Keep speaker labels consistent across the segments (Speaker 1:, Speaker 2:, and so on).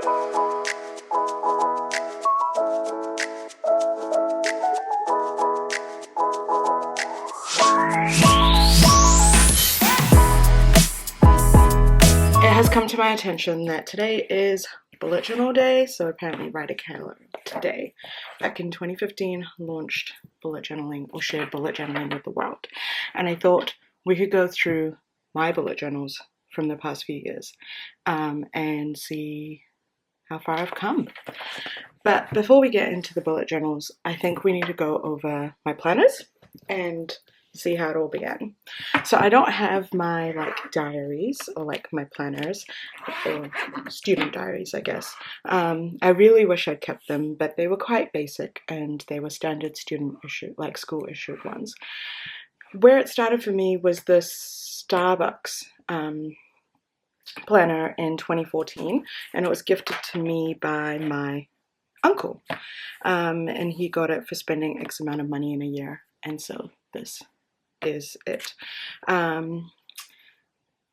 Speaker 1: It has come to my attention that today is bullet journal day, so apparently Ryder Taylor today, back in 2015, launched bullet journaling or shared bullet journaling with the world. And I thought we could go through my bullet journals from the past few years and see how far I've come. But before we get into the bullet journals, I think we need to go over my planners and see how it all began. So I don't have my diaries or my planners or student diaries, I guess. I really wish I'd kept them, but they were quite basic and they were standard student issued, school issued ones. Where it started for me was the Starbucks planner in 2014, and it was gifted to me by my uncle, and he got it for spending X amount of money in a year, and so this is it.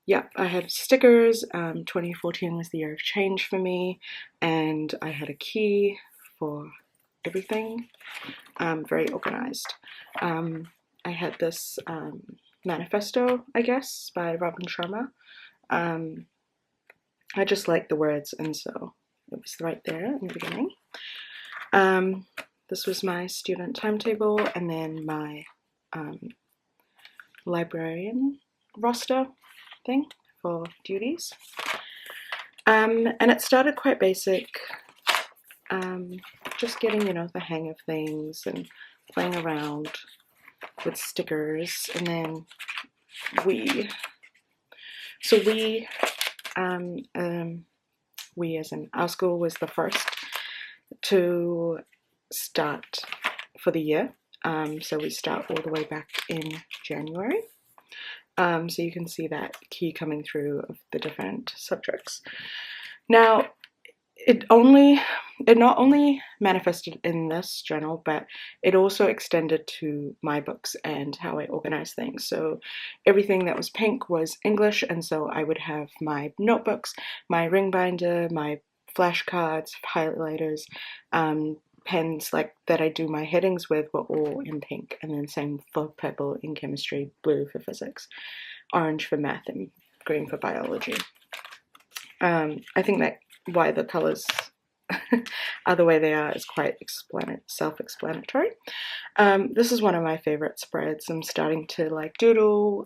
Speaker 1: Yeah, I had stickers. 2014 was the year of change for me, and I had a key for everything. Very organized. I had this manifesto, I guess, by Robin Sharma. I just liked the words, and so it was right there in the beginning. This was my student timetable, and then my librarian roster thing for duties. And it started quite basic, just getting, the hang of things and playing around with stickers. And then we as in our school was the first to start for the year. So we start all the way back in January. So you can see that key coming through of the different subjects. Now, it not only manifested in this journal, but it also extended to my books and how I organize things. So everything that was pink was English, and so I would have my notebooks, my ring binder, my flashcards, highlighters, pens that I do my headings with were all in pink, and then same for purple in chemistry, blue for physics, orange for math, and green for biology. I think that why the colors are the way they are is quite self-explanatory. This is one of my favorite spreads. I'm starting to doodle,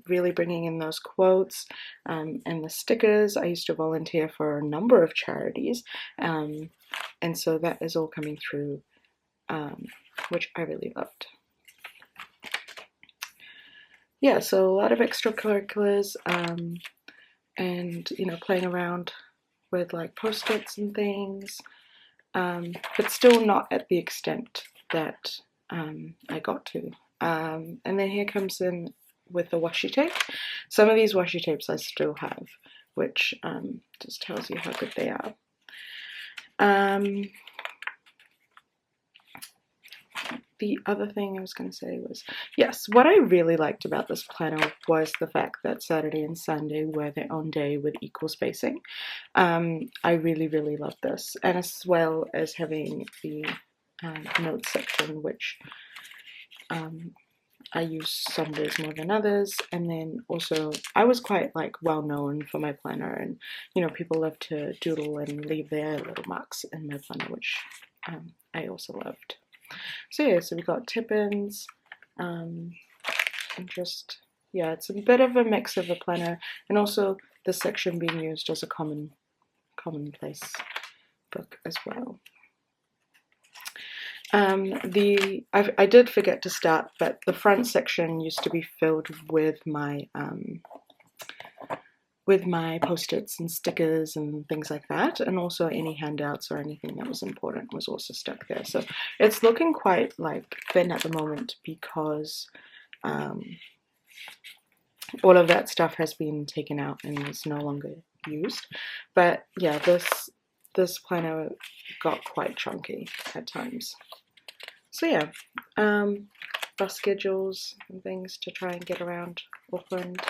Speaker 1: really bringing in those quotes and the stickers. I used to volunteer for a number of charities, and so that is all coming through, which I really loved. Yeah, so a lot of extracurriculars, and playing around with post-its and things, but still not at the extent that I got to. And then here comes in with the washi tape. Some of these washi tapes I still have, which just tells you how good they are. The other thing I was going to say was, yes, what I really liked about this planner was the fact that Saturday and Sunday were their own day with equal spacing. I really, really loved this, and as well as having the notes section, which I use some days more than others. And then also I was quite well known for my planner, and people love to doodle and leave their little marks in my planner, which I also loved. So yeah, so we got tip-ins, and just, yeah, it's a bit of a mix of a planner and also the section being used as a commonplace book as well. I did forget to start, but the front section used to be filled with my post-its and stickers and things like that, and also any handouts or anything that was important was also stuck there. So it's looking quite thin at the moment because all of that stuff has been taken out and is no longer used. But yeah, this planner got quite chunky at times. So yeah, bus schedules and things to try and get around Auckland.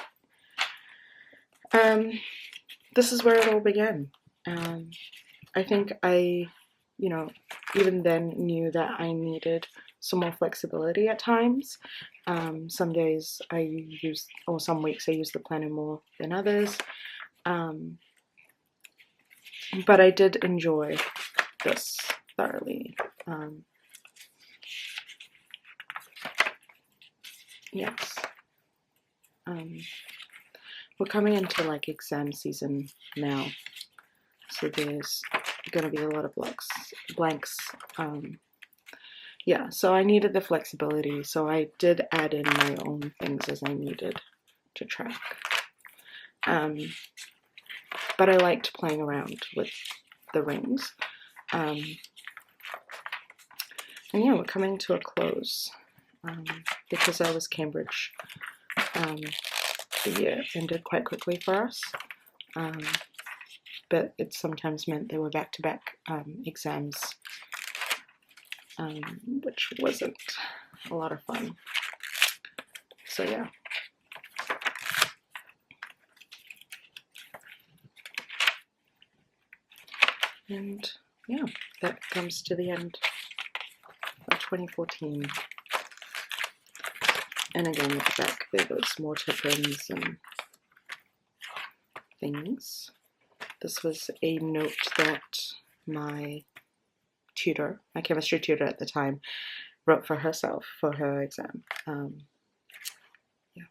Speaker 1: This is where it all began. I think I, you know, even then knew that I needed some more flexibility at times. Some days I use, or some weeks I use the planner more than others. But I did enjoy this thoroughly. Yes. We're coming into like exam season now, so there's gonna be a lot of blanks. Yeah, so I needed the flexibility, so I did add in my own things as I needed to track. But I liked playing around with the rings. And yeah, we're coming to a close. Because I was Cambridge, the year ended quite quickly for us. But it sometimes meant there were back-to-back exams, which wasn't a lot of fun. So yeah. And yeah, that comes to the end of 2014. And again, at the back there was more tip-ins and things. This was a note that my tutor, my chemistry tutor at the time, wrote for herself for her exam. Yeah.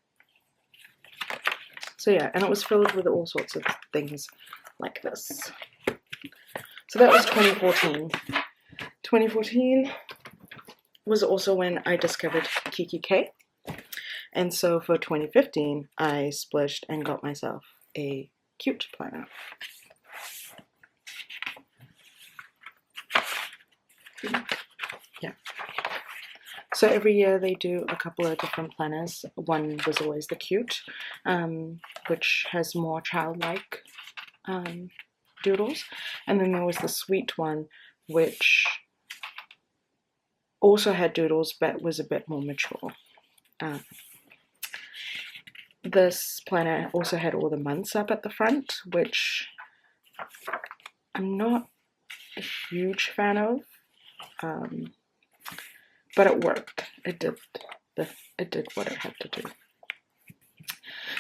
Speaker 1: So yeah, and it was filled with all sorts of things like this. So that was 2014. 2014 was also when I discovered kikki.K. And so for 2015, I splished and got myself a cute planner. Yeah. So every year they do a couple of different planners. One was always the cute, which has more childlike doodles. And then there was the sweet one, which also had doodles, but was a bit more mature. This planner also had all the months up at the front, which I'm not a huge fan of, but it worked. It did what it had to do.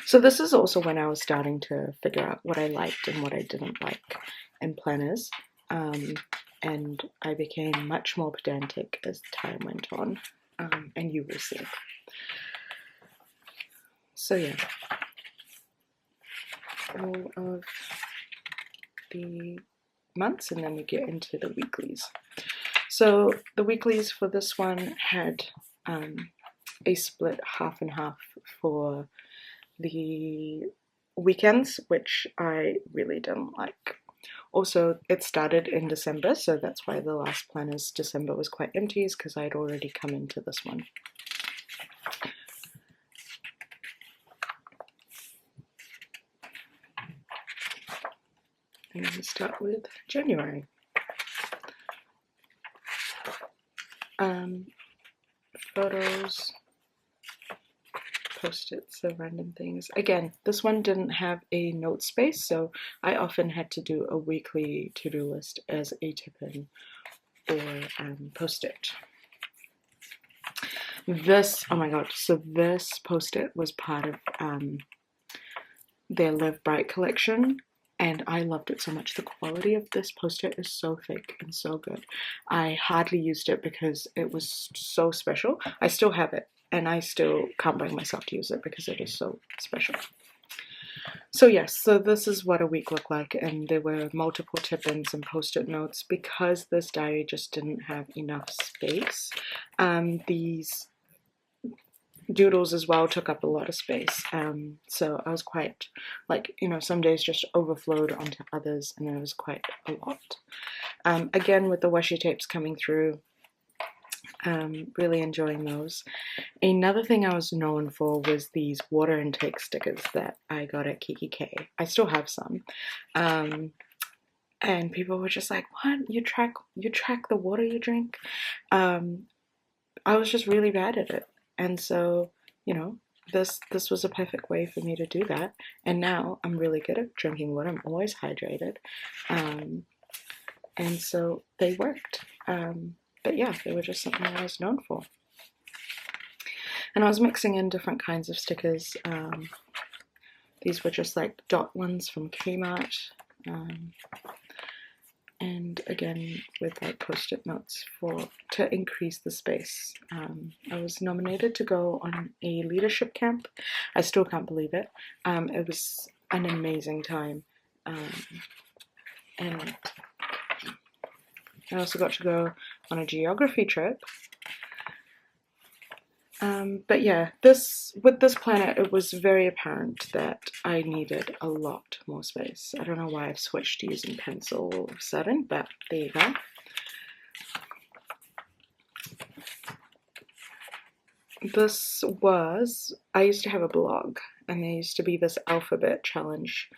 Speaker 1: So this is also when I was starting to figure out what I liked and what I didn't like in planners, and I became much more pedantic as time went on, and you will see. So yeah, all of the months, and then we get into the weeklies. So the weeklies for this one had a split half and half for the weekends, which I really didn't like. Also, it started in December, so that's why the last planner's December was quite empty, is because I had already come into this one. And then we start with January. Photos, post-its, so random things. Again, this one didn't have a note space, so I often had to do a weekly to-do list as a tip-in or post-it. This, oh my god, so this post-it was part of their Live Bright collection, and I loved it so much. The quality of this post-it is so thick and so good. I hardly used it because it was so special. I still have it, and I still can't bring myself to use it because it is so special. So yes, so this is what a week looked like, and there were multiple tip-ins and post-it notes. Because this diary just didn't have enough space, these doodles as well took up a lot of space, so I was quite, like, you know, some days just overflowed onto others, and there was quite a lot. Again, with the washi tapes coming through, really enjoying those. Another thing I was known for was these water intake stickers that I got at kikki.K. I still have some, and people were just like, what, you track the water you drink? I was just really bad at it. And so, you know, this was a perfect way for me to do that. And now I'm really good at drinking water. I'm always hydrated. and so they worked. But yeah, they were just something I was known for. And I was mixing in different kinds of stickers. These were just like dot ones from Kmart. And again with like post-it notes to increase the space. I was nominated to go on a leadership camp. I still can't believe it. It was an amazing time, and I also got to go on a geography trip. But yeah, with this planner, it was very apparent that I needed a lot more space. I don't know why I've switched to using pencil all of a sudden, but there you go. I used to have a blog, and there used to be this alphabet challenge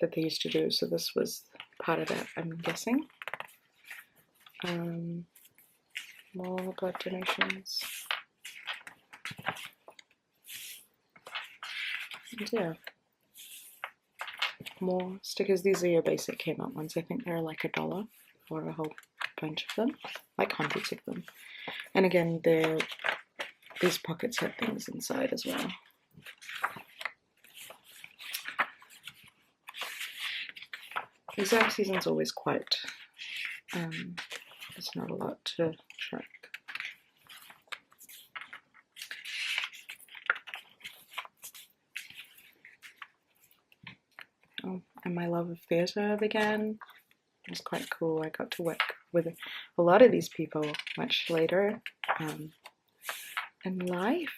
Speaker 1: that they used to do, so this was part of that, I'm guessing. More blood donations. And yeah, more stickers. These are your basic Kmart ones. I think they're like $1 for a whole bunch of them, like hundreds of them. And again, these pockets have things inside as well. Exam season's always quite, there's not a lot to track. Oh, and my love of theatre began. It was quite cool. I got to work with a lot of these people much later in life.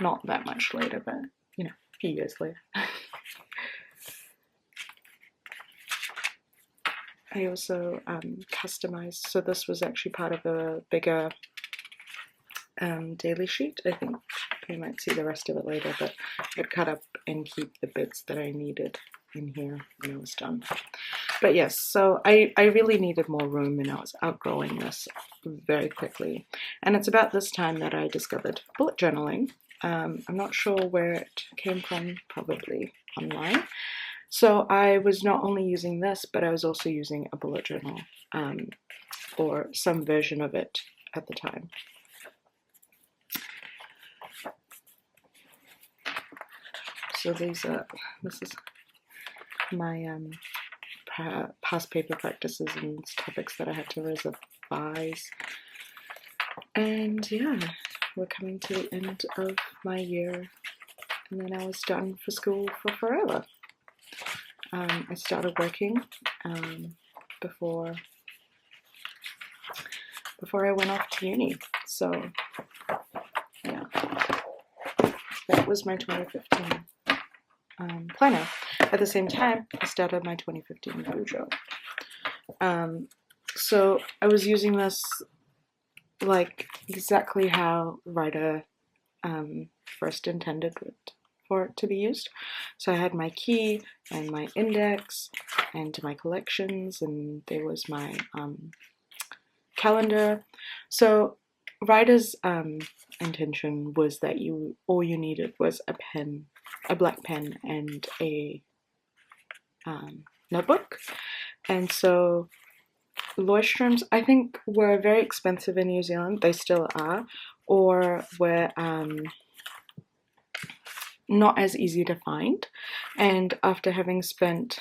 Speaker 1: Not that much later, but you know, a few years later. I also customized, so this was actually part of a bigger daily sheet. I think you might see the rest of it later, but I'd cut up and keep the bits that I needed in here when I was done. But yes, so I really needed more room, and I was outgrowing this very quickly. And it's about this time that I discovered bullet journaling. I'm not sure where it came from, probably online. So I was not only using this, but I was also using a bullet journal, or some version of it at the time. So this is my past paper practices and topics that I had to revise. And yeah, we're coming to the end of my year, and then I was done for school for forever. I started working before I went off to uni. So yeah, that was my 2015 planner. At the same time, I started my 2015 Bujo. So I was using this like exactly how Writer first intended for it to be used. So I had my key and my index and my collections, and there was my calendar. So Writer's intention was that all you needed was a pen, a black pen, and a notebook. And so Leuchtturms, I think, were very expensive in New Zealand. They still are, or were not as easy to find. And after having spent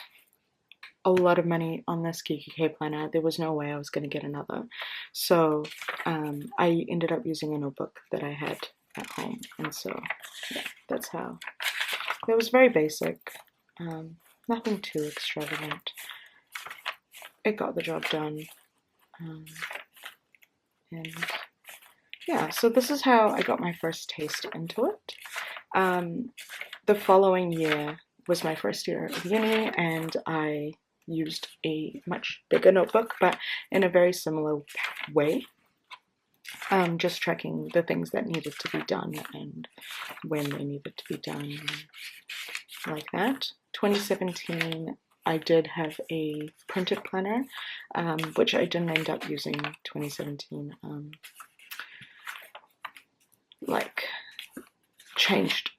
Speaker 1: a lot of money on this KKK planner, there was no way I was going to get another. So I ended up using a notebook that I had at home. And so yeah, that's how. It was very basic, nothing too extravagant. It got the job done. And yeah, so this is how I got my first taste into it. The following year was my first year of uni, and I used a much bigger notebook, but in a very similar way. Just tracking the things that needed to be done and when they needed to be done, like that. 2017, I did have a printed planner, which I didn't end up using 2017. Like, changed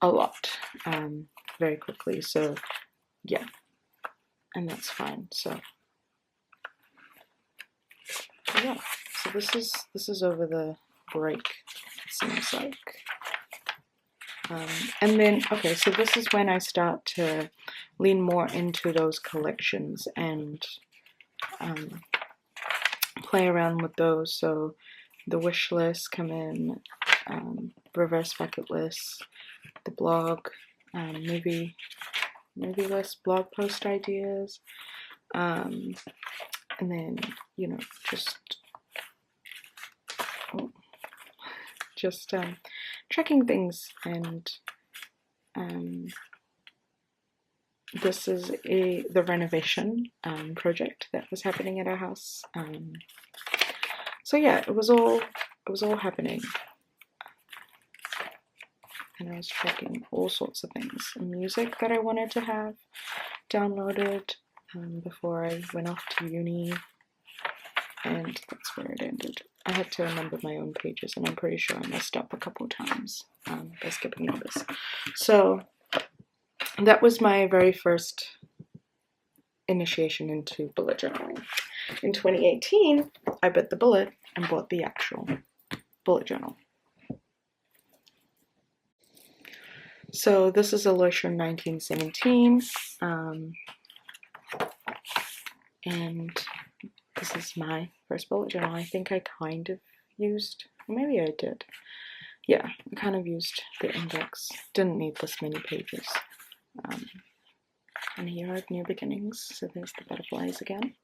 Speaker 1: a lot very quickly, so yeah, and that's fine. So Yeah, so this is over the break, it seems like. And then, okay, so this is when I start to lean more into those collections and play around with those. So the wish list come in, reverse bucket list, the blog, movie list, blog post ideas, and then, you know, just tracking things. And this is the renovation project that was happening at our house. So yeah, it was all happening, and I was tracking all sorts of things, music that I wanted to have downloaded before I went off to uni, and that's where it ended. I had to remember my own pages, and I'm pretty sure I messed up a couple times by skipping numbers. So that was my very first initiation into bullet journaling. In 2018, I bit the bullet and bought the actual bullet journal. So this is Aloysia 1917, and this is my first bullet journal. I think I kind of used, maybe I did. Yeah, I kind of used the index. Didn't need this many pages. And here are New Beginnings. So there's the butterflies again.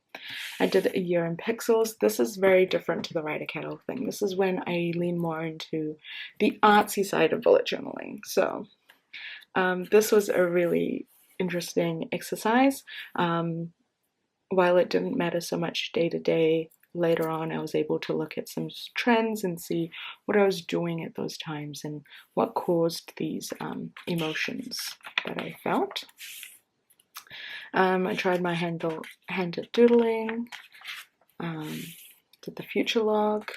Speaker 1: I did a year in pixels. This is very different to the writer catalog thing. This is when I lean more into the artsy side of bullet journaling. So this was a really interesting exercise. While it didn't matter so much day to day, later on I was able to look at some trends and see what I was doing at those times and what caused these emotions that I felt. I tried my hand at doodling, did the future log.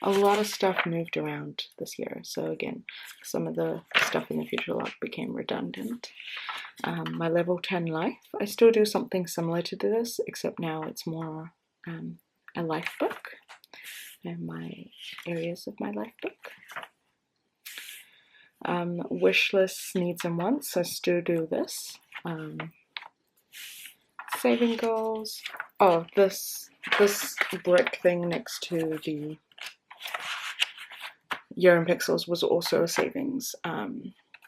Speaker 1: A lot of stuff moved around this year, so again, some of the stuff in the future log became redundant. My level 10 life, I still do something similar to this, except now it's more a life book and my areas of my life book. Wish lists, needs and wants, I still do this. Saving goals. Oh, this brick thing next to the year in pixels was also a savings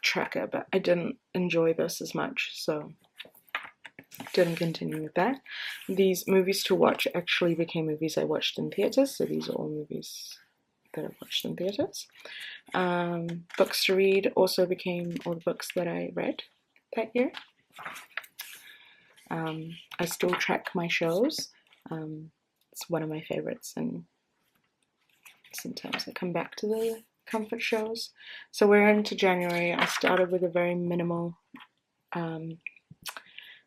Speaker 1: tracker, but I didn't enjoy this as much, so didn't continue with that. These movies to watch actually became movies I watched in theaters, so these are all movies that I've watched in theaters. Books to read also became all the books that I read that year. I still track my shows. It's one of my favorites, and sometimes I come back to the comfort shows. So we're into January. I started with a very minimal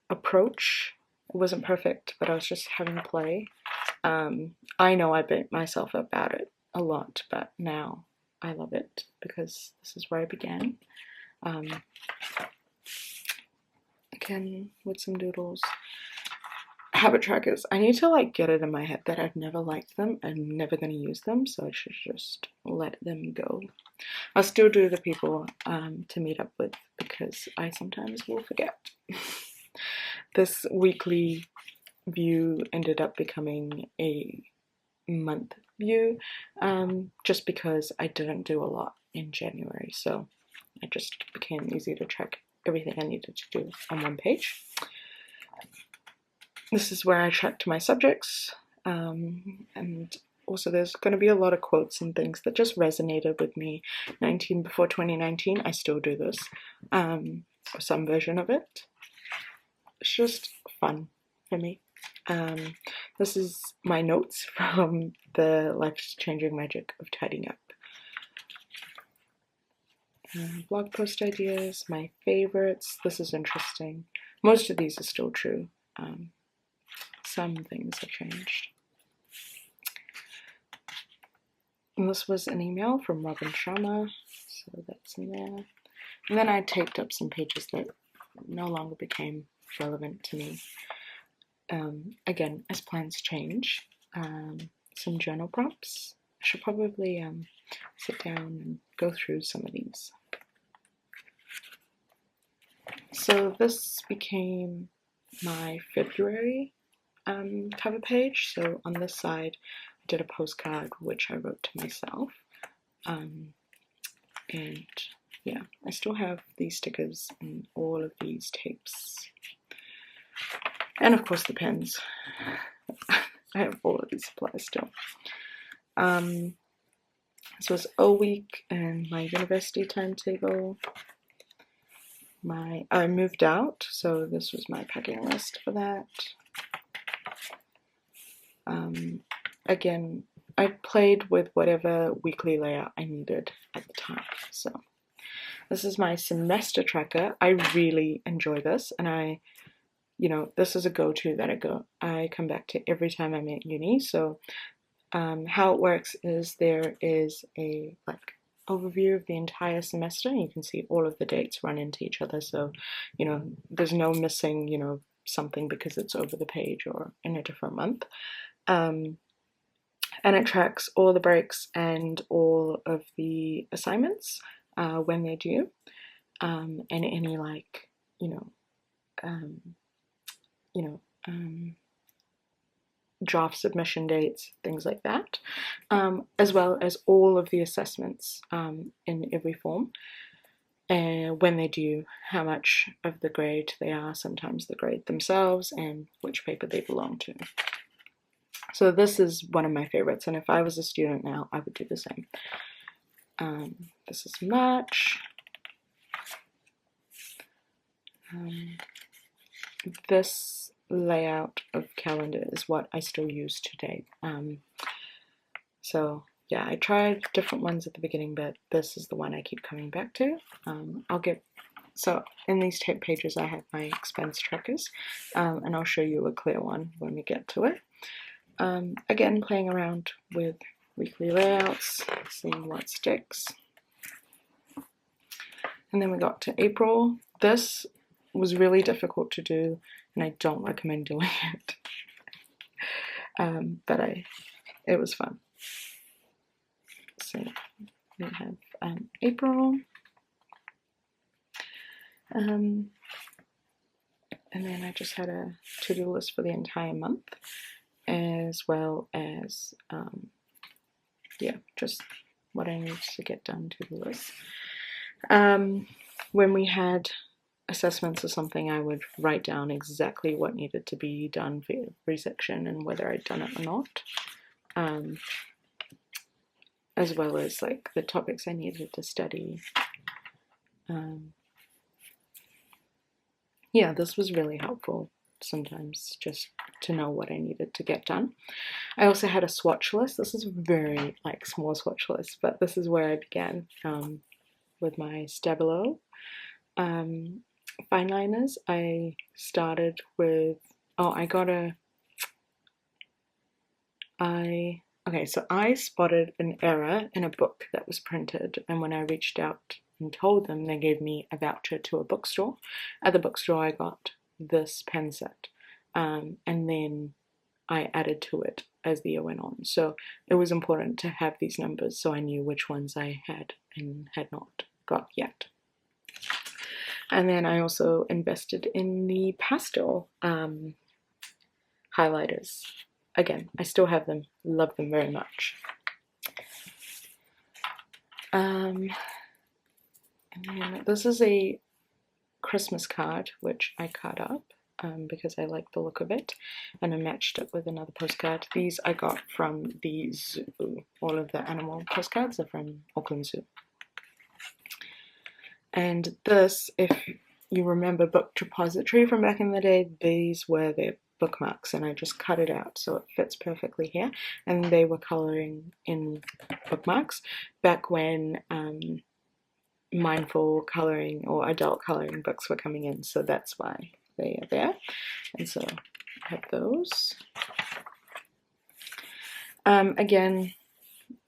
Speaker 1: approach. It wasn't perfect, but I was just having play. I know I beat myself up about it a lot, but now I love it because this is where I began. Again, with some doodles. Habit trackers. I need to get it in my head that I've never liked them. I'm never going to use them, so I should just let them go. I'll still do the people to meet up with because I sometimes will forget. This weekly view ended up becoming a month view just because I didn't do a lot in January, so it just became easy to track everything I needed to do on one page. This is where I tracked my subjects, and also there's going to be a lot of quotes and things that just resonated with me. 19 before 2019, I still do this, or some version of it. It's just fun for me. This is my notes from the life-changing magic of tidying up. Blog post ideas, my favorites. This is interesting. Most of these are still true. Some things have changed. And this was an email from Robin Sharma, so that's in there. And then I taped up some pages that no longer became relevant to me. Again, as plans change, some journal prompts. I should probably sit down and go through some of these. So this became my February cover page. So on this side, I did a postcard which I wrote to myself. And yeah, I still have these stickers and all of these tapes. And of course the pens. I have all of these supplies still. This was O week and my university timetable. I moved out, so this was my packing list for that. Again, I played with whatever weekly layout I needed at the time. So this is my semester tracker. I really enjoy this, and this is a go-to that I come back to every time I'm at uni. So how it works is there is a overview of the entire semester, and you can see all of the dates run into each other. So there's no missing something because it's over the page or in a different month. And it tracks all the breaks and all of the assignments when they're due, and any draft submission dates, things like that, as well as all of the assessments in every form, and when they're due, how much of the grade they are, sometimes the grade themselves, and which paper they belong to. So this is one of my favorites, and if I was a student now, I would do the same. This is March. This layout of calendar is what I still use today. So yeah, I tried different ones at the beginning, but this is the one I keep coming back to. So in these tape pages I have my expense trackers, and I'll show you a clear one when we get to it. Again, playing around with weekly layouts, seeing what sticks. And then we got to April. This was really difficult to do, and I don't recommend doing it. But it was fun. So we have April. And then I just had a to-do list for the entire month, as well as just what I need to get done to the list. When we had assessments or something, I would write down exactly what needed to be done for every section and whether I'd done it or not, as well as the topics I needed to study. Yeah, this was really helpful sometimes, just to know what I needed to get done. I also had a swatch list. This is a very small swatch list, but this is where I began with my Stabilo fine liners. I started with I spotted an error in a book that was printed, and when I reached out and told them, they gave me a voucher to a bookstore. At the bookstore I got this pen set, and then I added to it as the year went on. So it was important to have these numbers so I knew which ones I had and had not got yet. And then I also invested in the pastel highlighters. Again, I still have them, love them very much. And then this is a Christmas card which I cut up because I like the look of it, and I matched it with another postcard. These I got from the zoo. All of the animal postcards are from Auckland Zoo. And this, if you remember Book Depository from back in the day, these were their bookmarks, and I just cut it out so it fits perfectly here. And they were coloring in bookmarks back when mindful coloring or adult coloring books were coming in, so that's why they are there. And so I have those. Again,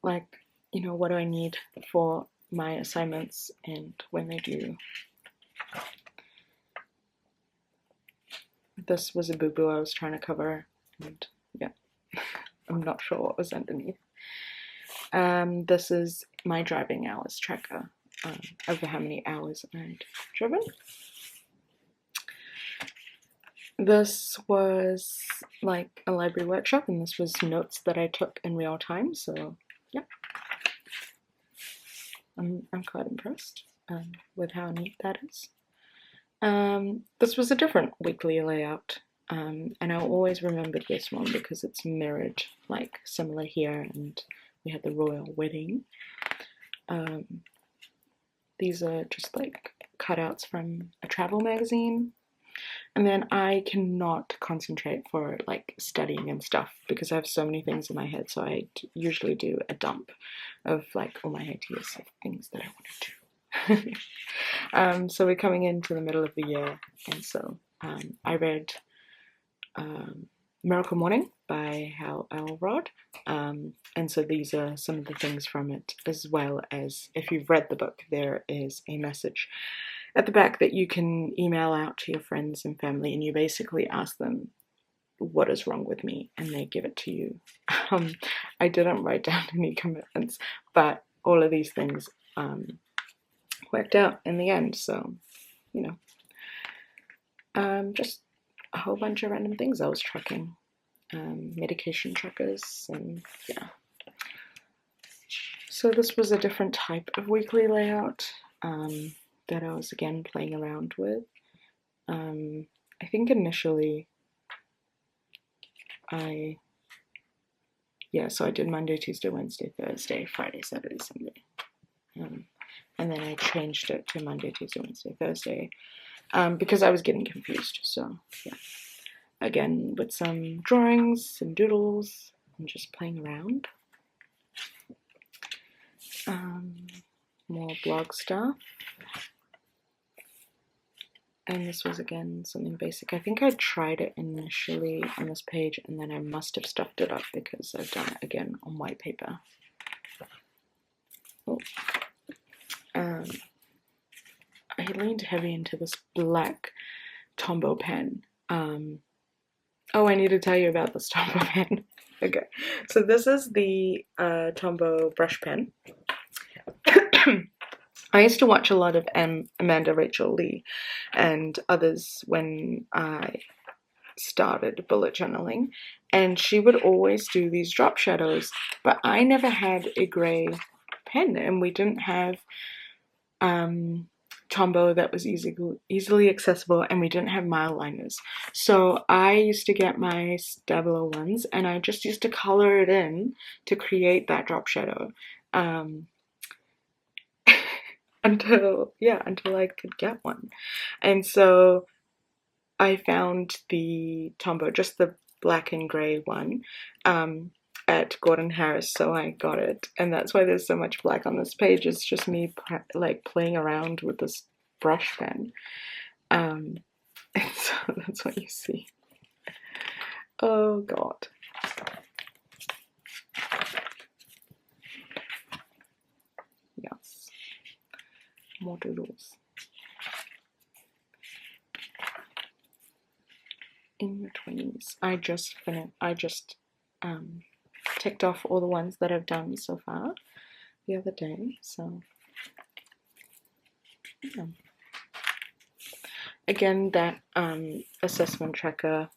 Speaker 1: what do I need for my assignments and when they're due. This was a boo-boo I was trying to cover, and yeah. I'm not sure what was underneath. This is my driving hours tracker, over how many hours I'd driven. This was like a library workshop, and this was notes that I took in real time, so yeah. I'm quite impressed with how neat that is. This was a different weekly layout, and I always remembered this one because it's mirrored, like similar here, and we had the royal wedding. These are just like cutouts from a travel magazine. And then I cannot concentrate for like studying and stuff because I have so many things in my head. So I usually do a dump of like all my ideas of things that I want to do. So we're coming into the middle of the year, and so I read Miracle Morning by Hal Elrod. And so these are some of the things from it, as well as, if you've read the book, there is a message at the back that you can email out to your friends and family, and you basically ask them, what is wrong with me, and they give it to you. I didn't write down any commitments, but all of these things worked out in the end, so, you know, just a whole bunch of random things I was tracking, medication trackers, and yeah. So this was a different type of weekly layout that I was again playing around with. I think initially so I did Monday, Tuesday, Wednesday, Thursday, Friday, Saturday, Sunday. And then I changed it to Monday, Tuesday, Wednesday, Thursday, because I was getting confused. So yeah, again with some drawings, some doodles, and just playing around. More blog stuff. And this was again something basic. I think I tried it initially on this page, and then I must have stuffed it up because I've done it again on white paper. Oh. I leaned heavy into this black Tombow pen. I need to tell you about this Tombow pen. Okay, so this is the Tombow brush pen. I used to watch a lot of Amanda Rachel Lee and others when I started bullet journaling, and she would always do these drop shadows, but I never had a grey pen, and we didn't have Tombow that was easily accessible, and we didn't have mile liners. So I used to get my Stabilo ones, and I just used to color it in to create that drop shadow. Until I could get one. And so I found the Tombow, just the black and grey one, at Gordon Harris, so I got it. And that's why there's so much black on this page. It's just me like playing around with this brush pen. And so that's what you see. Oh god. Yes. More doodles. In your 20s. I just ticked off all the ones that I've done so far the other day, so yeah. Again, that assessment tracker,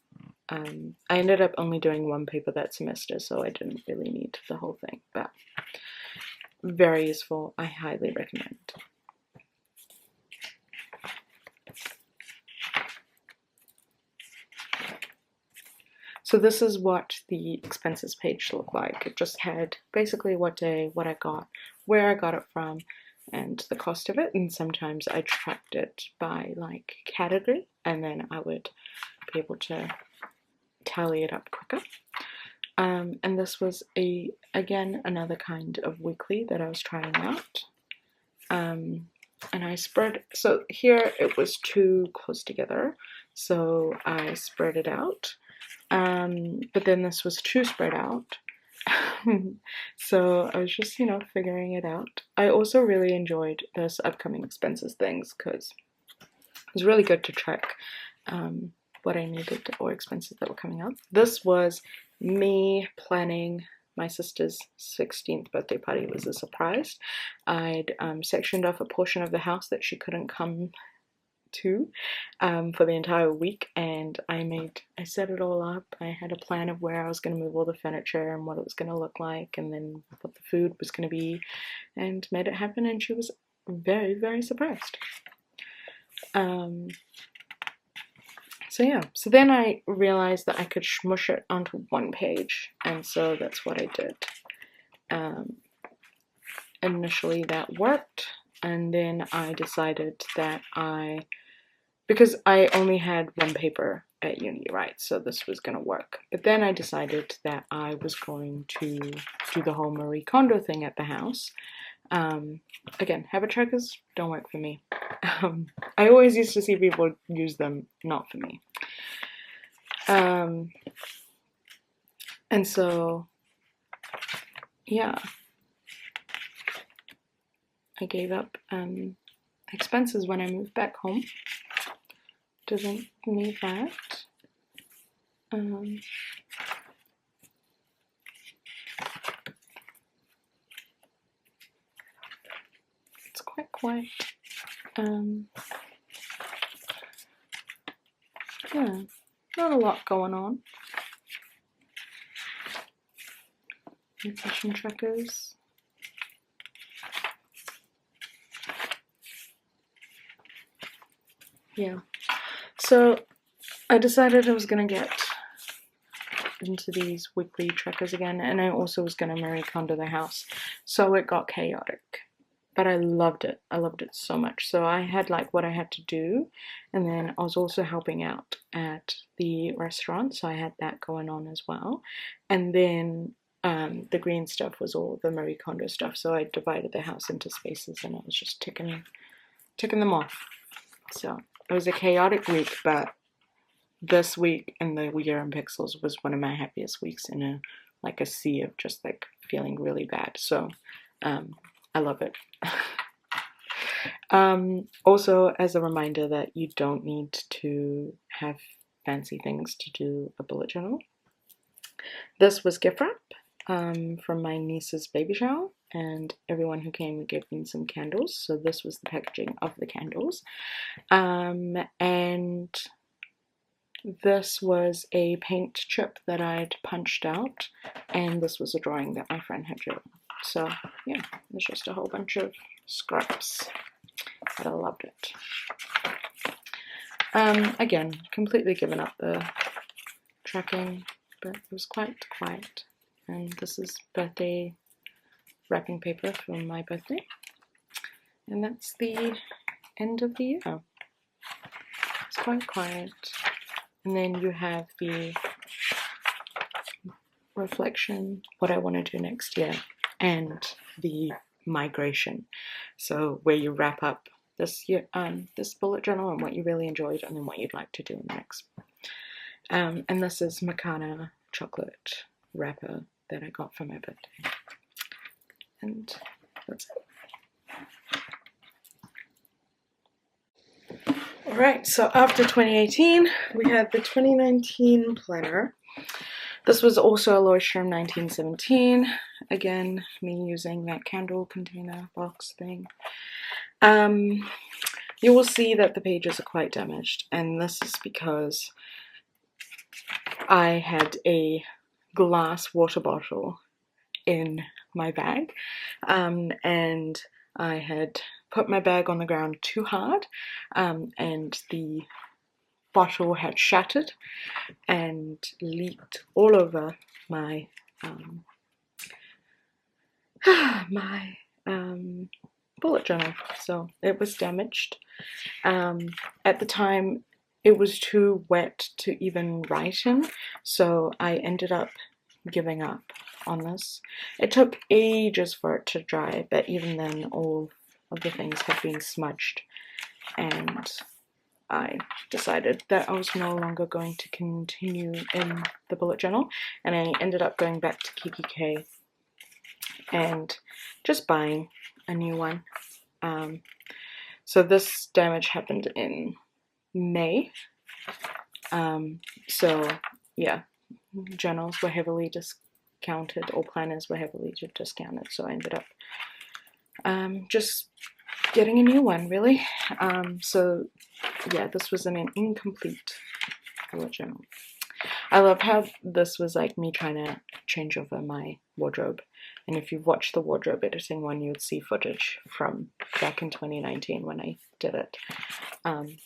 Speaker 1: I ended up only doing one paper that semester, so I didn't really need the whole thing, but very useful. I highly recommend. So this is what the expenses page looked like. It just had basically what day, what I got, where I got it from, and the cost of it. And sometimes I tracked it by like category, and then I would be able to tally it up quicker. And this was again another kind of weekly that I was trying out. And I spread, so here it was too close together, so I spread it out. But then this was too spread out. So I was just, figuring it out. I also really enjoyed this upcoming expenses things because it was really good to track what I needed or expenses that were coming up. This was me planning my sister's 16th birthday party. It was a surprise. I'd sectioned off a portion of the house that she couldn't come to for the entire week, and I set it all up. I had a plan of where I was going to move all the furniture and what it was going to look like, and then what the food was going to be, and made it happen, and she was very, very surprised. So yeah, so then I realized that I could smush it onto one page, and so that's what I did. Initially that worked, and then I decided that because I only had one paper at uni, right, so this was going to work. But then I decided that I was going to do the whole Marie Kondo thing at the house. Again, habit trackers don't work for me. I always used to see people use them, not for me. And so, yeah, I gave up expenses when I moved back home. Didn't need that. It's quite quiet. Yeah, not a lot going on. Nutrition trackers. Yeah. So I decided I was gonna get into these weekly trackers again, and I also was gonna Marie Kondo the house. So it got chaotic. But I loved it. I loved it so much. So I had like what I had to do, and then I was also helping out at the restaurant, so I had that going on as well. And then the green stuff was all the Marie Kondo stuff, so I divided the house into spaces, and I was just ticking them off. So it was a chaotic week, but this week in the Year in Pixels was one of my happiest weeks in a sea of just like feeling really bad. So I love it. Also, as a reminder that you don't need to have fancy things to do a bullet journal. This was gift wrap from my niece's baby shower, and everyone who came gave me some candles. So this was the packaging of the candles. And this was a paint chip that I'd punched out, and this was a drawing that my friend had drawn. So yeah, it's just a whole bunch of scraps, but I loved it. Again, completely given up the tracking, but it was quite quiet. And this is birthday wrapping paper for my birthday. And that's the end of the year. It's quite quiet. And then you have the reflection, what I want to do next year, and the migration. So where you wrap up this year, this bullet journal, and what you really enjoyed, and then what you'd like to do next. And this is Makana chocolate wrapper that I got for my birthday. And that's it. Alright, so after 2018, we had the 2019 planner. This was also a Leuchtturm 1917. Again, me using that candle container box thing. You will see that the pages are quite damaged, and this is because I had a glass water bottle in my bag, and I had put my bag on the ground too hard, and the bottle had shattered and leaked all over my bullet journal, so it was damaged. At the time, it was too wet to even write in, so I ended up giving up on this. It took ages for it to dry, but even then all of the things had been smudged, and I decided that I was no longer going to continue in the bullet journal, and I ended up going back to kikki.K and just buying a new one. So this damage happened in May, So yeah, journals were heavily discounted, or planners were heavily discounted, so I ended up just getting a new one, really. So yeah, this was an incomplete bullet journal. I love how this was like me trying to change over my wardrobe. And if you've watched the wardrobe editing one, you would see footage from back in 2019 when I did it. And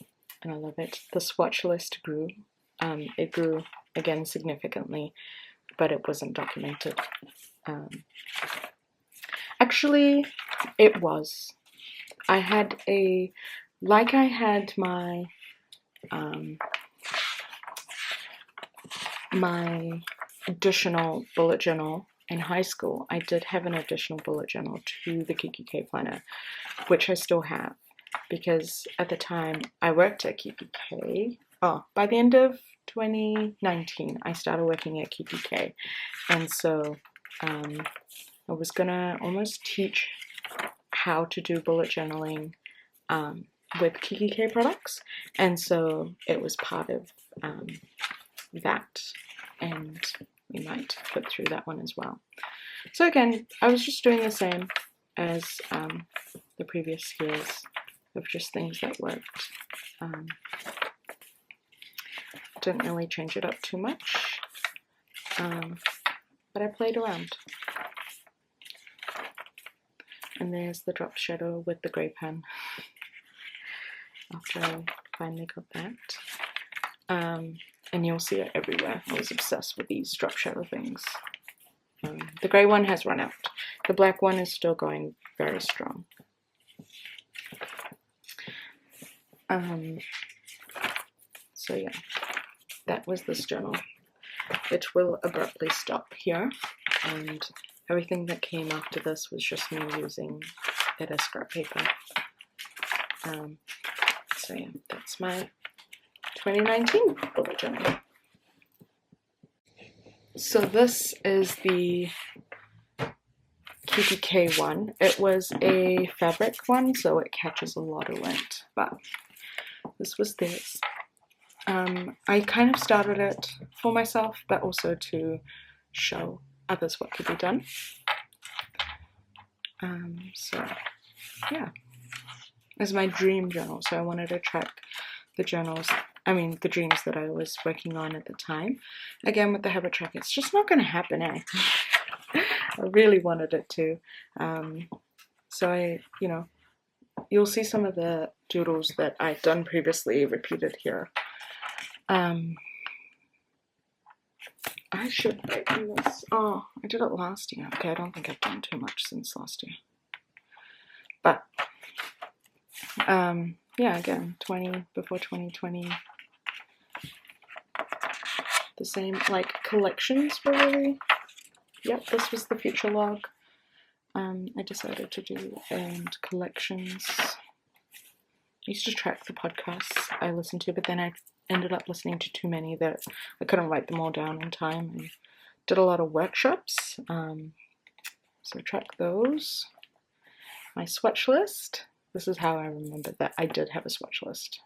Speaker 1: I love it. The swatch list grew. It grew again significantly, but it wasn't documented. Actually, it was. I had my my additional bullet journal in high school. I did have an additional bullet journal to the Kikki K planner, which I still have, because at the time I worked at Kikki K. By the end of 2019, I started working at Kikki K, and so I was gonna almost teach how to do bullet journaling with Kikki K products, and so it was part of that, and we might flip through that one as well. So again, I was just doing the same as the previous years, of just things that worked. Didn't really change it up too much, but I played around. And there's the drop shadow with the grey pen after I finally got that. And you'll see it everywhere. I was obsessed with these drop shadow things. The grey one has run out. The black one is still going very strong. So yeah, that was this journal. It will abruptly stop here, and everything that came after this was just me using it as scrap paper. So yeah, that's my 2019 bullet journal. So this is the Kikki K one. It was a fabric one, so it catches a lot of lint, but this was theirs. I kind of started it for myself, but also to show others what could be done. So yeah, it's my dream journal, so I wanted to track the the dreams that I was working on at the time. Again, with the habit track, it's just not going to happen, eh? I really wanted it to. So you'll see some of the doodles that I've done previously repeated here. I should write this. I did it last year. Okay, I don't think I've done too much since last year. But, yeah, again, before 2020, the same, like, collections were really, yep, this was the future log I decided to do, and collections. I used to track the podcasts I listened to, but then I ended up listening to too many that I couldn't write them all down in time, and did a lot of workshops. So track those. My swatch list. This is how I remembered that I did have a swatch list.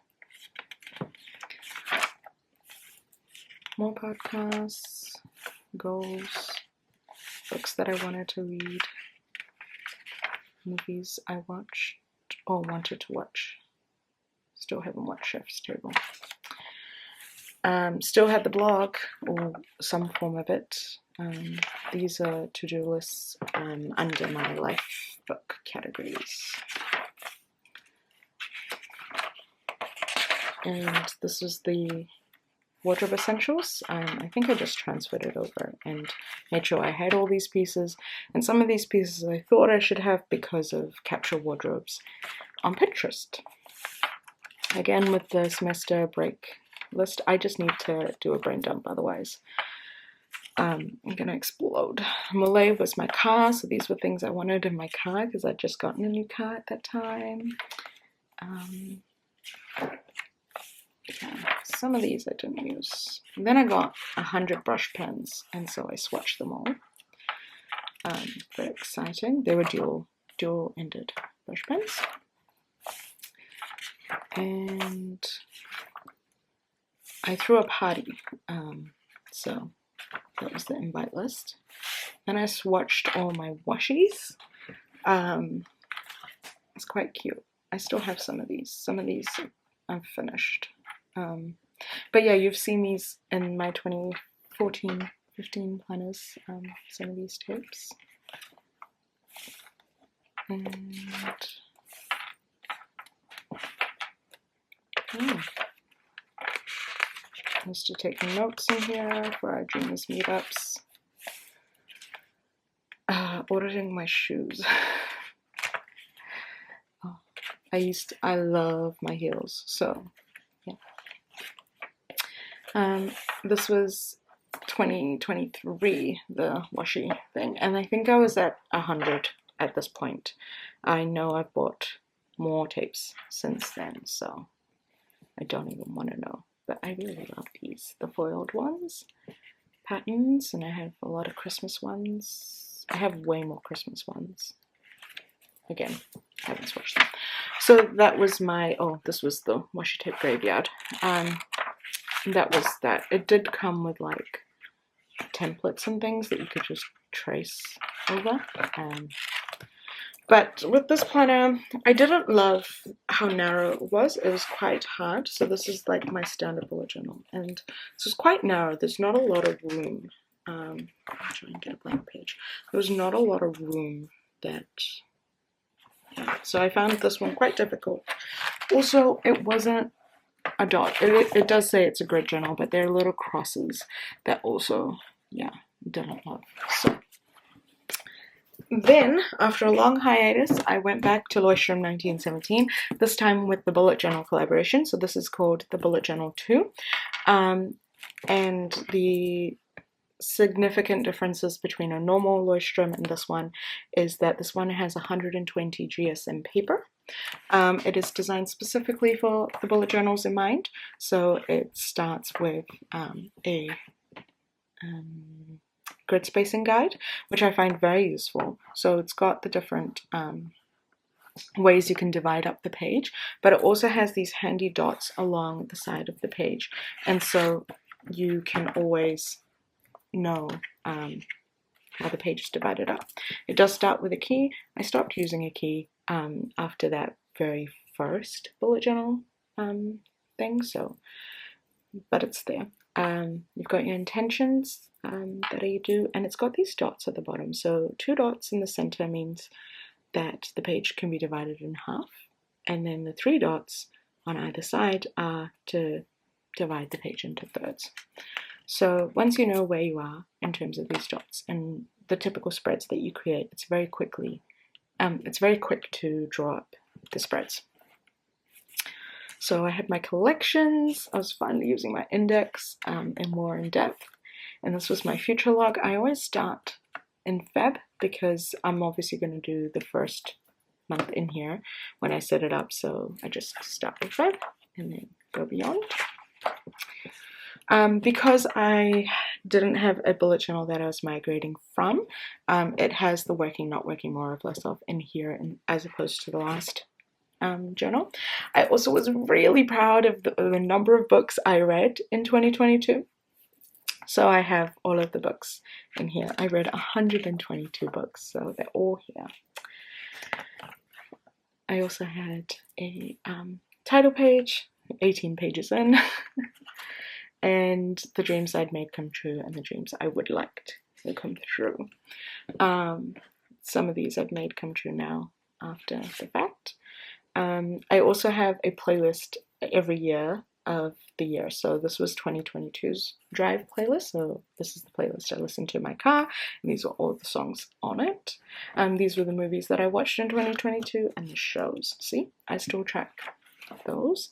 Speaker 1: More podcasts, goals, books that I wanted to read, movies I watched or wanted to watch. Still haven't watched Chef's Table. Still had the blog, or some form of it. These are to-do lists under my life book categories. And this is the wardrobe essentials. I think I just transferred it over and made sure I had all these pieces. And some of these pieces I thought I should have because of capture wardrobes on Pinterest. Again, with the semester break list, I just need to do a brain dump, otherwise I'm gonna explode. Malay was my car, so these were things I wanted in my car because I'd just gotten a new car at that time. Yeah, some of these I didn't use. And then I got 100 brush pens, and so I swatched them all. Very exciting. They were dual-ended brush pens. And I threw a party, so that was the invite list. And I swatched all my washies. It's quite cute. I still have some of these. Some of these I've finished. But yeah, you've seen these in my 2014-15 planners, some of these tapes. And I used to take notes in here for our Dreamers meetups. Ordering my shoes. Oh, I love my heels, so yeah. This was 2023, the washi thing, and I think I was at 100 at this point. I know I've bought more tapes since then, so I don't even want to know. But I really love these, the foiled ones, patterns, and I have a lot of Christmas ones. I have way more Christmas ones. Again, I haven't swatched them. So that was my, this was the washi tape graveyard. That was that. It did come with like templates and things that you could just trace over. But with this planner, I didn't love how narrow it was. It was quite hard. So this is like my standard bullet journal. And this is quite narrow. There's not a lot of room. I'll try and get a blank page. There's not a lot of room that... Yeah. So I found this one quite difficult. Also, it wasn't a dot. It does say it's a grid journal, but there are little crosses that also, yeah, didn't love. So then, after a long hiatus, I went back to Leuchtturm 1917, this time with the Bullet Journal collaboration. So this is called the Bullet Journal 2. And the significant differences between a normal Leuchtturm and this one is that this one has 120 GSM paper. It is designed specifically for the bullet journals in mind. So it starts with a grid spacing guide, which I find very useful. So it's got the different ways you can divide up the page, but it also has these handy dots along the side of the page. And so you can always know how the page is divided up. It does start with a key. I stopped using a key after that very first bullet journal thing, so, but it's there. You've got your intentions that you do, and it's got these dots at the bottom. So 2 dots in the center means that the page can be divided in half, and then the 3 dots on either side are to divide the page into thirds. So once you know where you are in terms of these dots and the typical spreads that you create, it's very quick to draw up the spreads. So I had my collections. I was finally using my index and more in depth. And this was my future log. I always start in Feb because I'm obviously going to do the first month in here when I set it up. So I just start with Feb and then go beyond. Because I didn't have a bullet journal that I was migrating from, it has the working, not working, more or less of in here, and as opposed to the last journal. I also was really proud of the number of books I read in 2022. So I have all of the books in here. I read 122 books, so they're all here. I also had a title page, 18 pages in. And the dreams I'd made come true and the dreams I would like to come true. Some of these I've made come true now after the fact. I also have a playlist every year of the year. So this was 2022's Drive playlist. So this is the playlist I listened to in my car, and these are all the songs on it. These were the movies that I watched in 2022 and the shows. See, I still track those.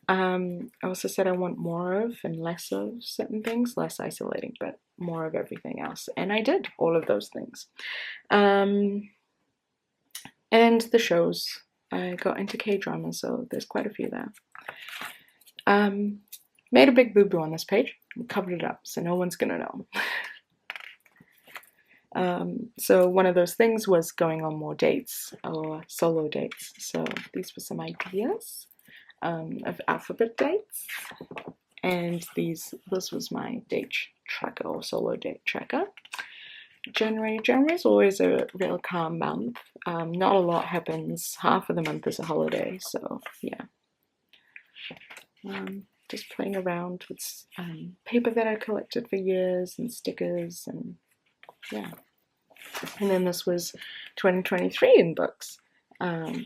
Speaker 1: I also said I want more of and less of certain things, less isolating, but more of everything else. And I did all of those things. And the shows. I got into K-drama, so there's quite a few there. Made a big boo-boo on this page. Covered it up, so no one's gonna know. So one of those things was going on more dates, or solo dates. So these were some ideas of alphabet dates. and this was my date tracker or solo date tracker. January is always a real calm month. Not a lot happens. Half of the month is a holiday, so yeah. Just playing around with paper that I collected for years and stickers, and yeah. And then this was 2023 in books. Yeah,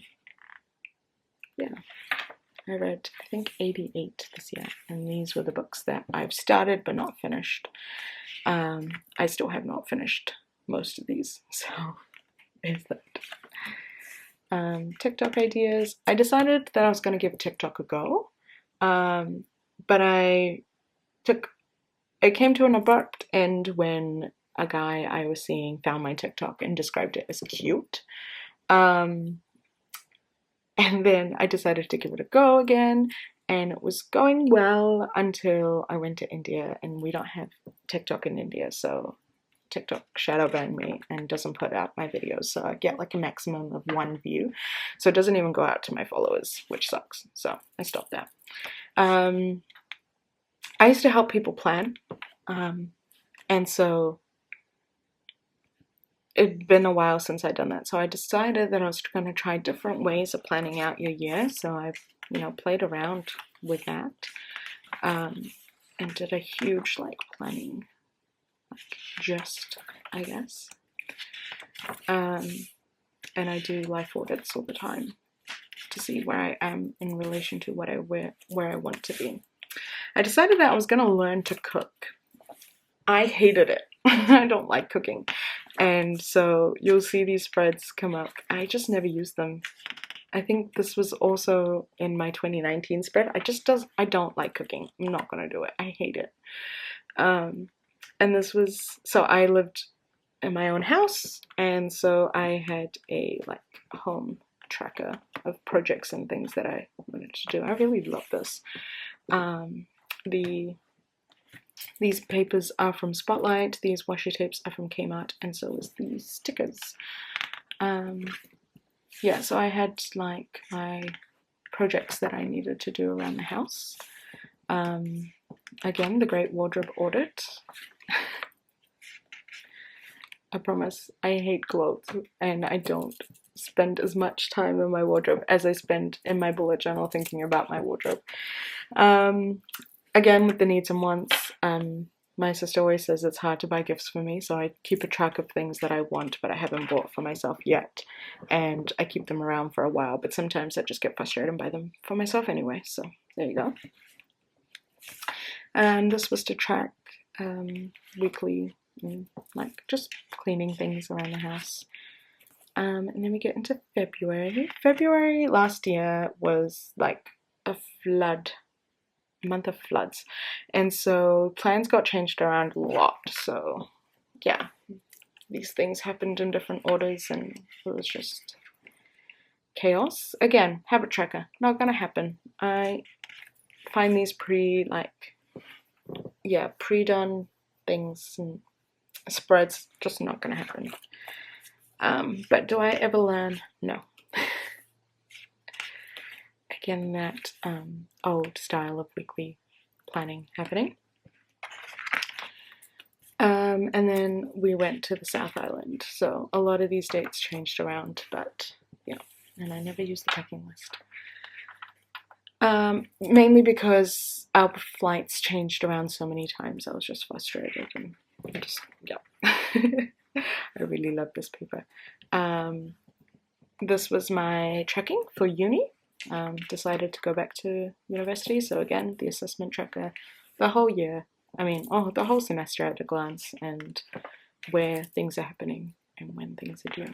Speaker 1: I read, I think, 88 this year, and these were the books that I've started but not finished. I still have not finished most of these, so there's that. TikTok ideas. I decided that I was going to give TikTok a go, but it came to an abrupt end when a guy I was seeing found my TikTok and described it as cute. And then I decided to give it a go again, and it was going well until I went to India, and we don't have TikTok in India, so TikTok shadow banned me and doesn't put out my videos, so I get like a maximum of 1 view, so it doesn't even go out to my followers, which sucks, so I stopped that. I used to help people plan, and so it'd been a while since I'd done that, so I decided that I was going to try different ways of planning out your year. So I've, played around with that, and did a huge planning, I guess. And I do life audits all the time to see where I am in relation to where I want to be. I decided that I was going to learn to cook. I hated it. I don't like cooking. And so you'll see these spreads come up. I just never use them. I think this was also in my 2019 spread. I don't like cooking. I'm not going to do it. I hate it. And this was, so I lived in my own house. And so I had a home tracker of projects and things that I wanted to do. I really love this. These papers are from Spotlight, these washi tapes are from Kmart, and so is these stickers. Yeah, so I had my projects that I needed to do around the house. Again, the Great Wardrobe Audit. I promise I hate clothes, and I don't spend as much time in my wardrobe as I spend in my bullet journal thinking about my wardrobe. Again, with the needs and wants, my sister always says it's hard to buy gifts for me, so I keep a track of things that I want but I haven't bought for myself yet, and I keep them around for a while, but sometimes I just get frustrated and buy them for myself anyway, so there you go. And this was to track weekly, just cleaning things around the house. And then we get into February. February last year was a month of floods, and so plans got changed around a lot, so yeah, these things happened in different orders and it was just chaos. Again, habit tracker, not gonna happen. I find these pre-done things and spreads just not gonna happen. But do I ever learn? No. Again, that old style of weekly planning happening. And then we went to the South Island, so a lot of these dates changed around, but yeah, and I never used the packing list. Mainly because our flights changed around so many times, I was just frustrated, and I really love this paper. This was my tracking for uni. Decided to go back to university, so again, the assessment tracker, the whole year, the whole semester at a glance, and where things are happening and when things are due.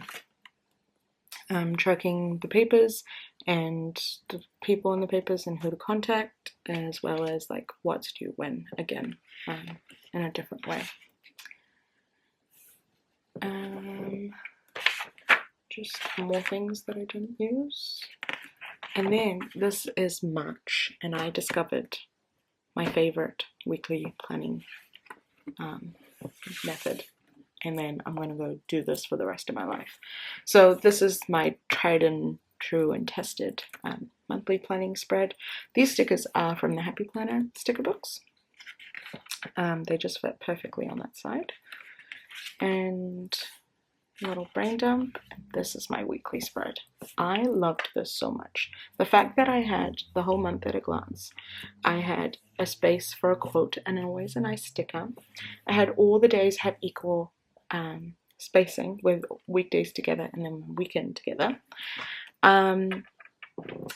Speaker 1: Tracking the papers and the people in the papers and who to contact, as well as what's due when, again, in a different way. Just more things that I didn't use. And then this is March, and I discovered my favorite weekly planning method, and then I'm going to go do this for the rest of my life. So this is my tried and true and tested monthly planning spread. These stickers are from the Happy Planner sticker books. They just fit perfectly on that side. And a little brain dump. This is my weekly spread. I loved this so much. The fact that I had the whole month at a glance. I had a space for a quote and always a nice sticker. I had all the days have equal spacing with weekdays together and then weekend together. And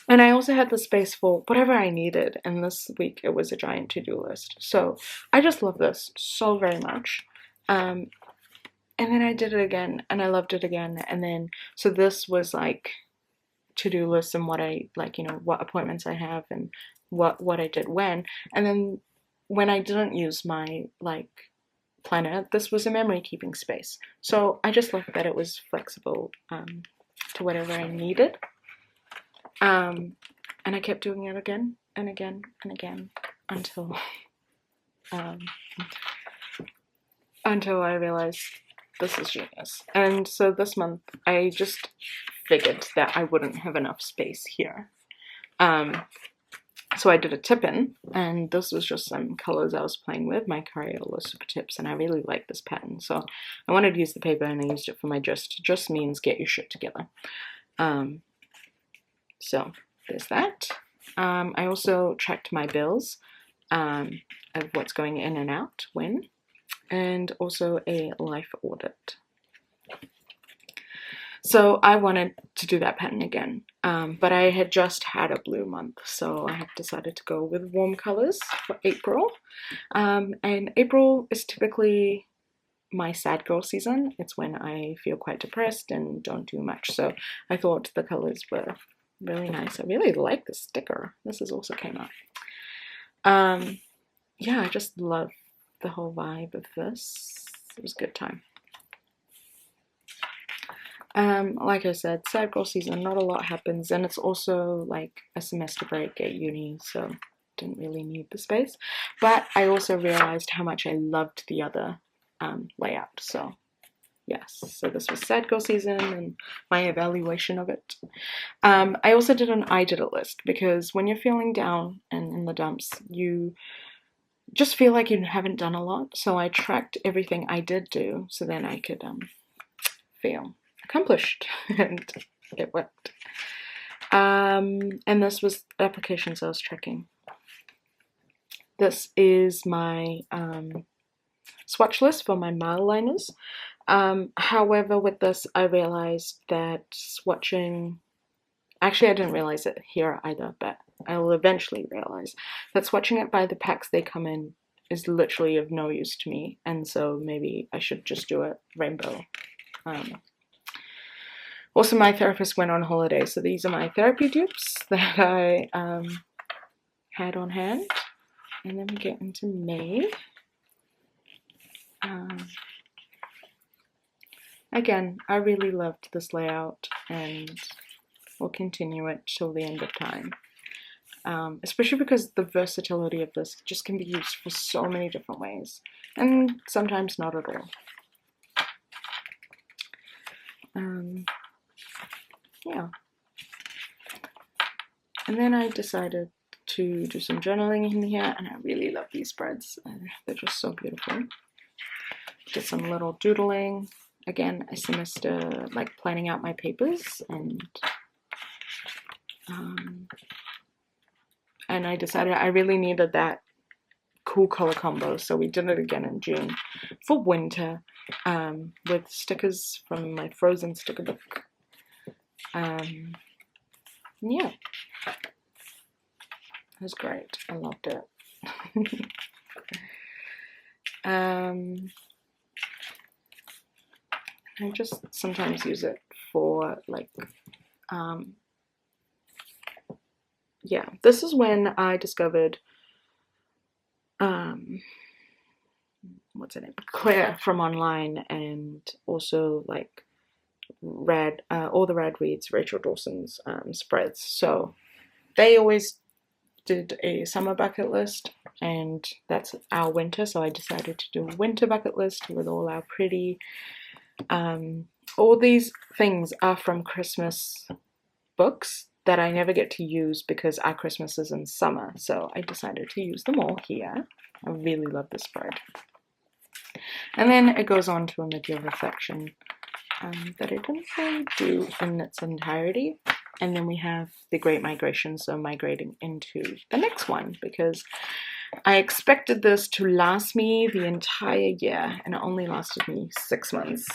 Speaker 1: I also had the space for whatever I needed, and this week it was a giant to-do list. So I just love this so very much. And then I did it again, and I loved it again. And then, so this was like to-do lists and what I, like, you know, what appointments I have and what I did when. And then when I didn't use my, like, planner, this was a memory keeping space. So I just loved that it was flexible to whatever I needed. And I kept doing it again and again and again until I realized this is genius. And so this month I just figured that I wouldn't have enough space here. So I did a tip-in, and this was just some colors I was playing with, my Crayola Super Tips, and I really like this pattern. So I wanted to use the paper, and I used it for my Just. Just means get your shit together. So there's that. I also tracked my bills of what's going in and out when, and also a life audit. So I wanted to do that pattern again, but I had just had a blue month, so I have decided to go with warm colors for April. And April is typically my sad girl season. It's when I feel quite depressed and don't do much, so I thought the colors were really nice. I really like the sticker. This is also came out. Yeah, I just love the whole vibe of this. It was a good time. Like I said, sad girl season, not a lot happens, and it's also like a semester break at uni, so didn't really need the space. But I also realized how much I loved the other layout, so yes. So this was sad girl season and my evaluation of it. I also did an I did it list, because when you're feeling down and in the dumps, you just feel like you haven't done a lot. So I tracked everything I did do, so then I could feel accomplished, and it worked. And this was applications I was tracking. This is my swatch list for my mile liners. However, with this, I realized that swatching, actually I didn't realize it here either, but I will eventually realize that swatching it by the packs they come in is literally of no use to me, and so maybe I should just do it rainbow. Also, my therapist went on holiday, so these are my therapy dupes that I had on hand. And then we get into May. Again, I really loved this layout, and we'll continue it till the end of time. Especially because the versatility of this just can be used for so many different ways, and sometimes not at all. Yeah. And then I decided to do some journaling in here, and I really love these spreads. They're just so beautiful. Did some little doodling. Again, a semester, like planning out my papers, and I decided I really needed that cool color combo, so we did it again in June for winter, with stickers from my Frozen sticker book. Yeah, it was great. I loved it. I just sometimes use it for like, yeah, this is when I discovered, what's her name? Claire from online, and also like all the Rad Reads, Rachel Dawson's spreads. So they always did a summer bucket list, and that's our winter, so I decided to do a winter bucket list with all our pretty, all these things are from Christmas books that I never get to use because our Christmas is in summer, so I decided to use them all here. I really love this spread. And then it goes on to a mid-year reflection that I didn't really do in its entirety. And then we have the Great Migration, so migrating into the next one, because I expected this to last me the entire year, and it only lasted me 6 months.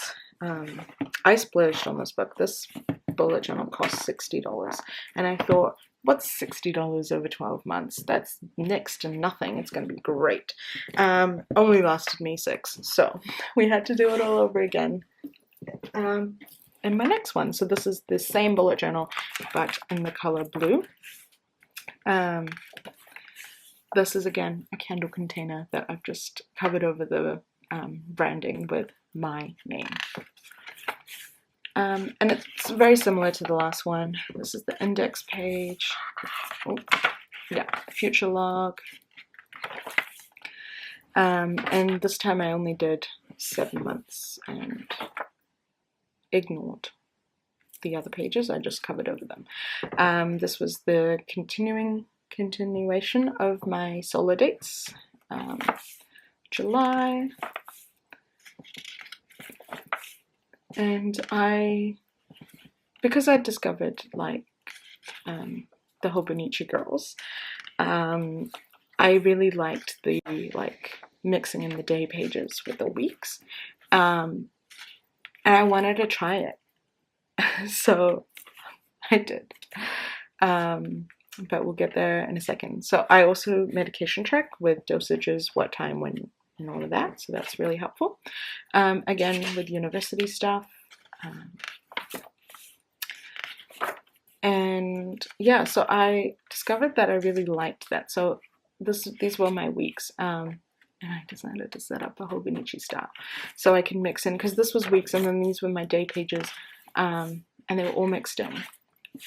Speaker 1: I splurged on this book. This bullet journal cost $60, and I thought, what's $60 over 12 months? That's next to nothing. It's going to be great. Only lasted me 6, so we had to do it all over again. In my next one, so this is the same bullet journal, but in the color blue. This is again a candle container that I've just covered over the branding with my name. And it's very similar to the last one. This is the index page. Oh, yeah, future log. And this time I only did 7 months and ignored the other pages. I just covered over them. This was the continuation of my solar dates. July. And because I discovered like the Hobonichi girls, I really liked the like mixing in the day pages with the weeks, and I wanted to try it, so I did. But we'll get there in a second. So I also medication track with dosages, what time, when, and all of that, so that's really helpful. Again, with university stuff. And yeah, so I discovered that I really liked that. So these were my weeks. And I decided to set up a Hobonichi style. So I can mix in, because this was weeks and then these were my day pages. And they were all mixed in.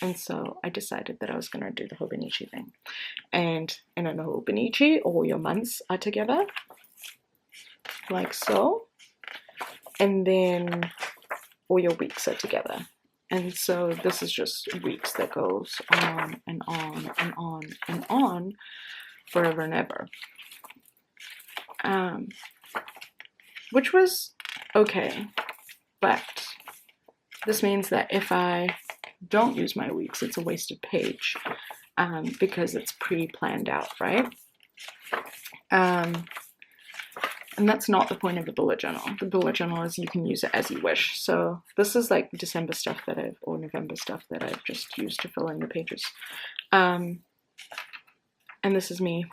Speaker 1: And so I decided that I was going to do the Hobonichi thing. And in a Hobonichi, all your months are together, like so. And then all your weeks are together. And so this is just weeks that goes on and on and on and on forever and ever. Which was okay, but this means that if I don't use my weeks, it's a wasted page, because it's pre-planned out, right? And that's not the point of the bullet journal. The bullet journal is you can use it as you wish. So this is like December stuff or November stuff that I've just used to fill in the pages. And this is me.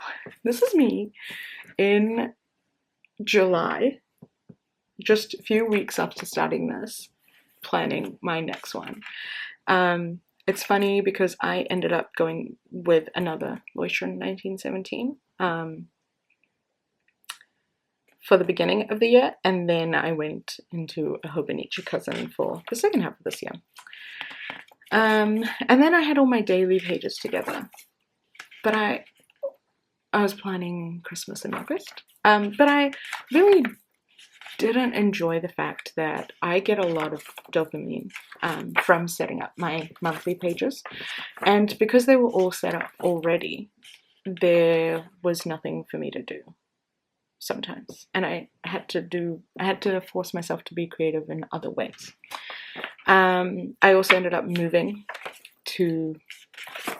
Speaker 1: This is me in July, just a few weeks after starting this, planning my next one. It's funny because I ended up going with another Leuchtturm 1917 for the beginning of the year, and then I went into a Hobonichi cousin for the second half of this year. And then I had all my daily pages together, but I was planning Christmas in August, but I really didn't enjoy the fact that I get a lot of dopamine from setting up my monthly pages, and because they were all set up already, there was nothing for me to do sometimes, and I had to force myself to be creative in other ways. I also ended up moving to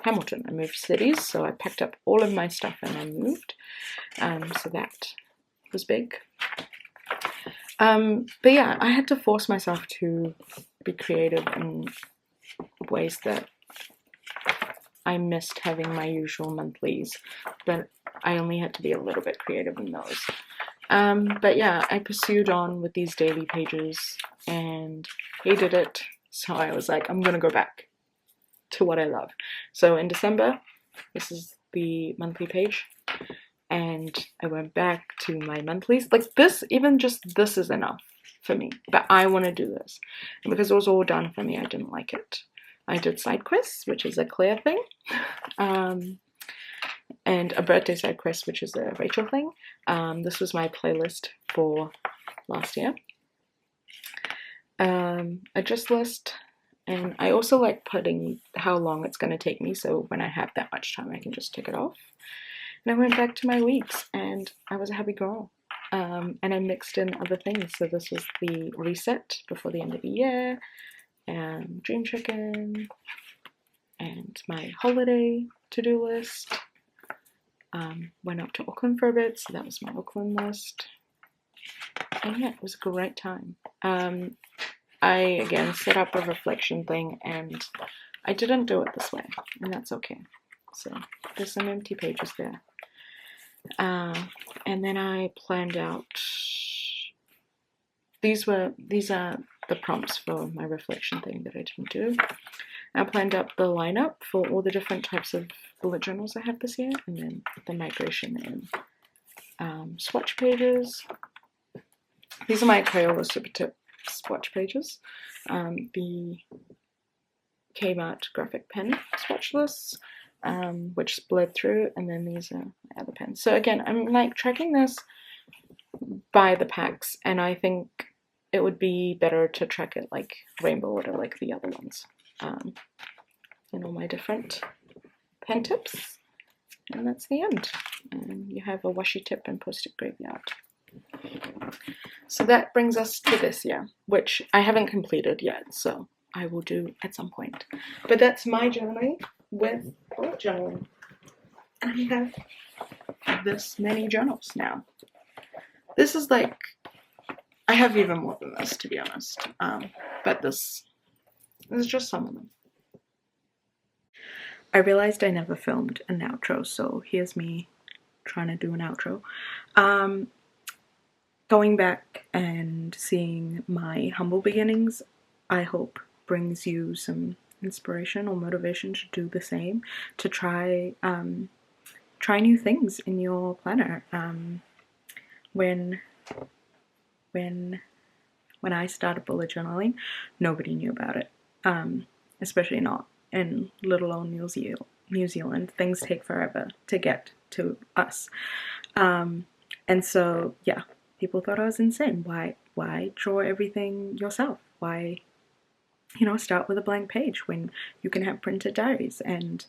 Speaker 1: Hamilton. I moved cities, so I packed up all of my stuff and I moved, so that was big. But yeah, I had to force myself to be creative in ways that I missed having my usual monthlies, but I only had to be a little bit creative in those. But yeah, I pursued on with these daily pages and hated it, so I was like, I'm gonna go back to what I love. So in December, this is the monthly page, and I went back to my monthlies. Like this, even just this is enough for me, but I want to do this. And because it was all done for me, I didn't like it. I did side quests, which is a Claire thing, and a birthday side quest, which is a Rachel thing. This was my playlist for last year. A gist list, And I also like putting how long it's going to take me, so when I have that much time I can just tick it off. And I went back to my weeks and I was a happy girl. And I mixed in other things. So this was the reset before the end of the year, and Dream Chicken, and my holiday to-do list. Went up to Auckland for a bit, so that was my Auckland list. And yeah, it was a great time. I again set up a reflection thing and I didn't do it this way, and that's okay. So there's some empty pages there. And then I planned out, these are the prompts for my reflection thing that I didn't do. I planned out the lineup for all the different types of bullet journals I have this year, and then the migration and swatch pages. These are my Crayola Super Tip swatch pages. The Kmart graphic pen swatch lists, which split through, and then these are my other pens. So again, I'm like tracking this by the packs, and I think it would be better to track it like rainbow order like the other ones. And all my different pen tips, and that's the end. And you have a washi tip and post-it graveyard. So that brings us to this year, which I haven't completed yet, so I will do at some point. But that's my journaling with bullet journaling. And I have this many journals now. This is like, I have even more than this, to be honest. But this is just some of them. I realized I never filmed an outro, so here's me trying to do an outro. Going back and seeing my humble beginnings, I hope brings you some inspiration or motivation to do the same, to try new things in your planner. When I started bullet journaling, nobody knew about it, especially not in little old New Zealand. Things take forever to get to us, and so yeah, people thought I was insane. Why draw everything yourself? Why, start with a blank page when you can have printed diaries? And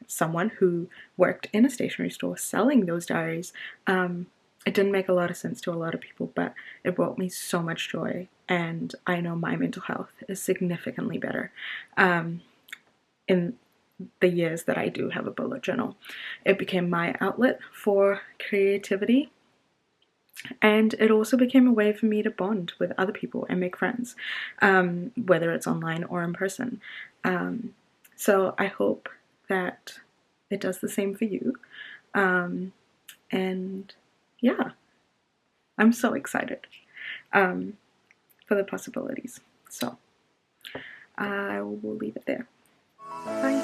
Speaker 1: someone who worked in a stationery store selling those diaries, it didn't make a lot of sense to a lot of people, but it brought me so much joy, and I know my mental health is significantly better in the years that I do have a bullet journal. It became my outlet for creativity, and it also became a way for me to bond with other people and make friends, whether it's online or in person. So I hope that it does the same for you. And yeah, I'm so excited for the possibilities. So I will leave it there. Bye.